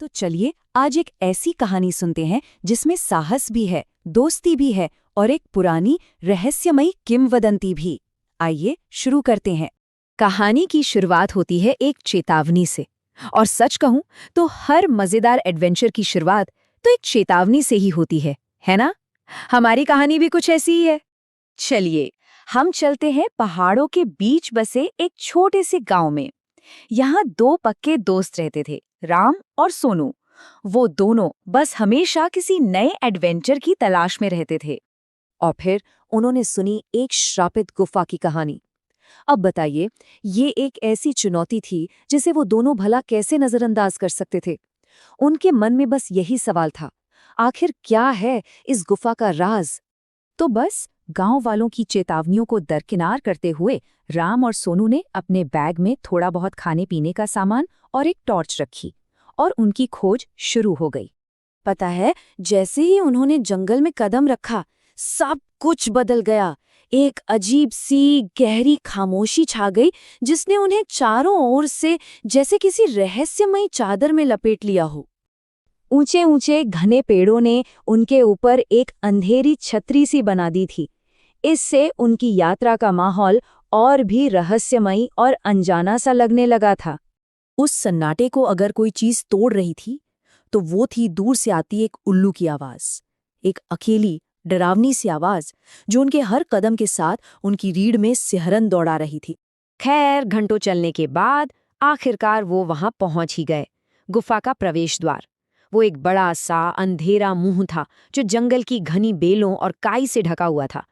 चलिए आज एक ऐसी कहानी सुनते हैं जिसमें साहस भी है, दोस्ती भी है और एक पुरानी रहस्यमयी किंवदंती भी। आइए शुरू करते हैं। कहानी की शुरुआत होती है एक चेतावनी से, और सच कहूं तो हर मजेदार एडवेंचर की शुरुआत तो एक चेतावनी से ही होती है ना? हमारी कहानी भी कुछ ऐसी ही है। चलिए हम चलते हैं पहाड़ों के बीच बसे एक छोटे से गांव में। यहाँ दो पक्के दोस्त रहते थे, राम और सोनू। वो दोनों बस हमेशा किसी नए एडवेंचर की तलाश में रहते थे। और फिर उन्होंने सुनी एक श्रापित गुफा की कहानी। अब बताइए, ये एक ऐसी चुनौती थी जिसे वो दोनों भला कैसे नजरअंदाज कर सकते थे? उनके मन में बस यही सवाल था, आखिर क्या है इस गुफा का राज? तो बस गांव वालों की चेतावनियों को दरकिनार करते हुए राम और सोनू ने अपने बैग में थोड़ा बहुत खाने पीने का सामान और एक टॉर्च रखी और उनकी खोज शुरू हो गई। पता है, जैसे ही उन्होंने जंगल में कदम रखा, सब कुछ बदल गया। एक अजीब सी गहरी खामोशी छा गई जिसने उन्हें चारों ओर से जैसे किसी रहस्यमयी चादर में लपेट लिया हो। ऊंचे ऊंचे घने पेड़ों ने उनके ऊपर एक अंधेरी छतरी सी बना दी थी। इससे उनकी यात्रा का माहौल और भी रहस्यमयी और अनजाना सा लगने लगा था। उस सन्नाटे को अगर कोई चीज तोड़ रही थी तो वो थी दूर से आती एक उल्लू की आवाज, एक अकेली डरावनी सी आवाज जो उनके हर कदम के साथ उनकी रीढ़ में सिहरन दौड़ा रही थी। खैर, घंटों चलने के बाद आखिरकार वो वहां पहुंच ही गए। गुफा का प्रवेश द्वार, वो एक बड़ा सा अंधेरा मुंह था जो जंगल की घनी बेलों और काई से ढका हुआ था।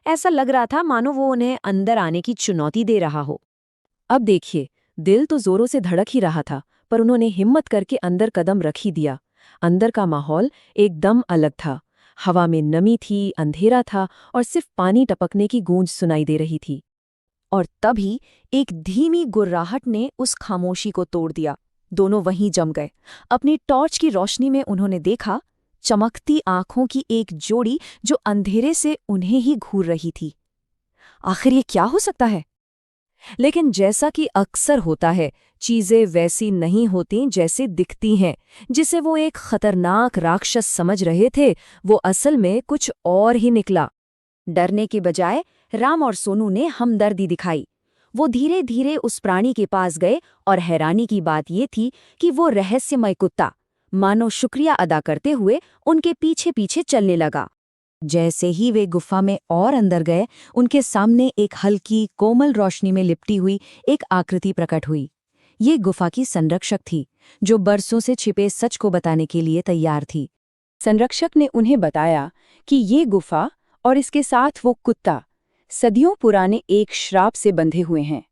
ऐसा लग रहा था मानो वो उन्हें अंदर आने की चुनौती दे रहा हो। अब देखिए, दिल तो जोरों से धड़क ही रहा था, पर उन्होंने हिम्मत करके अंदर कदम रख ही दिया। अंदर का माहौल एकदम अलग था। हवा में नमी थी, अंधेरा था और सिर्फ पानी टपकने की गूंज सुनाई दे रही थी। और तभी एक धीमी गुर्राहट ने उस खामोशी को तोड़ दिया। दोनों वहीं जम गए। अपनी टॉर्च की रोशनी में उन्होंने देखा चमकती आंखों की एक जोड़ी जो अंधेरे से उन्हें ही घूर रही थी। आखिर ये क्या हो सकता है? लेकिन जैसा कि अक्सर होता है, चीजें वैसी नहीं होती जैसे दिखती हैं। जिसे वो एक खतरनाक राक्षस समझ रहे थे, वो असल में कुछ और ही निकला। डरने के बजाय राम और सोनू ने हमदर्दी दिखाई। वो धीरे धीरे उस प्राणी के पास गए और हैरानी की बात ये थी कि वो रहस्यमय कुत्ता मानो शुक्रिया अदा करते हुए उनके पीछे पीछे चलने लगा। जैसे ही वे गुफा में और अंदर गए, उनके सामने एक हल्की कोमल रोशनी में लिपटी हुई एक आकृति प्रकट हुई। ये गुफा की संरक्षक थी, जो बरसों से छिपे सच को बताने के लिए तैयार थी। संरक्षक ने उन्हें बताया कि ये गुफा और इसके साथ वो कुत्ता सदियों पुराने एक श्राप से बंधे हुए हैं,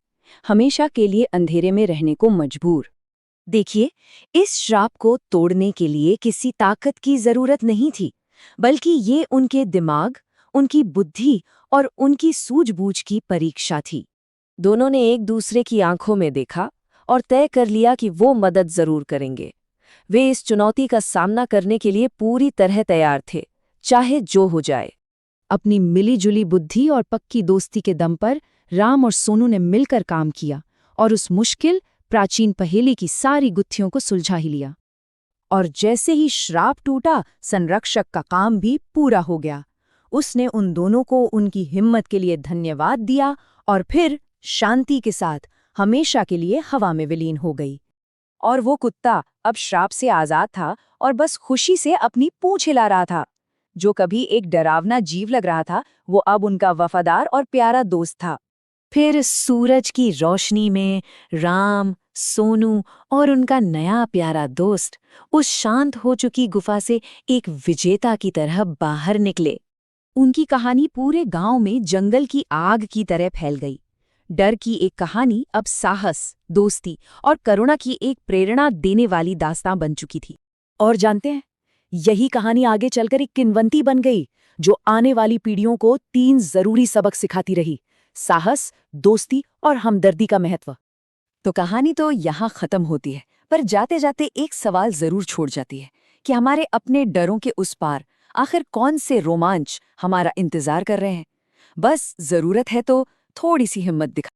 हमेशा के लिए अंधेरे में रहने को मजबूर। देखिए, इस श्राप को तोड़ने के लिए किसी ताकत की जरूरत नहीं थी, बल्कि ये उनके दिमाग, उनकी बुद्धि और उनकी सूझबूझ की परीक्षा थी। दोनों ने एक दूसरे की आंखों में देखा और तय कर लिया कि वो मदद जरूर करेंगे। वे इस चुनौती का सामना करने के लिए पूरी तरह तैयार थे, चाहे जो हो जाए। अपनी मिलीजुली बुद्धि और पक्की दोस्ती के दम पर राम और सोनू ने मिलकर काम किया और उस मुश्किल प्राचीन पहेली की सारी गुत्थियों को सुलझा ही लिया। और जैसे ही श्राप टूटा, संरक्षक का काम भी पूरा हो गया। उसने उन दोनों को उनकी हिम्मत के लिए धन्यवाद दिया और फिर शांति के साथ हमेशा के लिए हवा में विलीन हो गई। और वो कुत्ता अब श्राप से आजाद था और बस खुशी से अपनी पूंछ हिला रहा था। जो कभी एक डरावना जीव लग रहा था, वो अब उनका वफादार और प्यारा दोस्त था। फिर सूरज की रोशनी में राम, सोनू और उनका नया प्यारा दोस्त उस शांत हो चुकी गुफा से एक विजेता की तरह बाहर निकले। उनकी कहानी पूरे गांव में जंगल की आग की तरह फैल गई। डर की एक कहानी अब साहस, दोस्ती और करुणा की एक प्रेरणा देने वाली दास्तां बन चुकी थी। और जानते हैं, यही कहानी आगे चलकर एक किंवदंती बन गई, जो आने वाली पीढ़ियों को 3 जरूरी सबक सिखाती रही: साहस, दोस्ती और हमदर्दी का महत्व। तो कहानी तो यहाँ खत्म होती है, पर जाते जाते एक सवाल जरूर छोड़ जाती है कि हमारे अपने डरों के उस पार आखिर कौन से रोमांच हमारा इंतजार कर रहे हैं। बस जरूरत है तो थोड़ी सी हिम्मत दिखा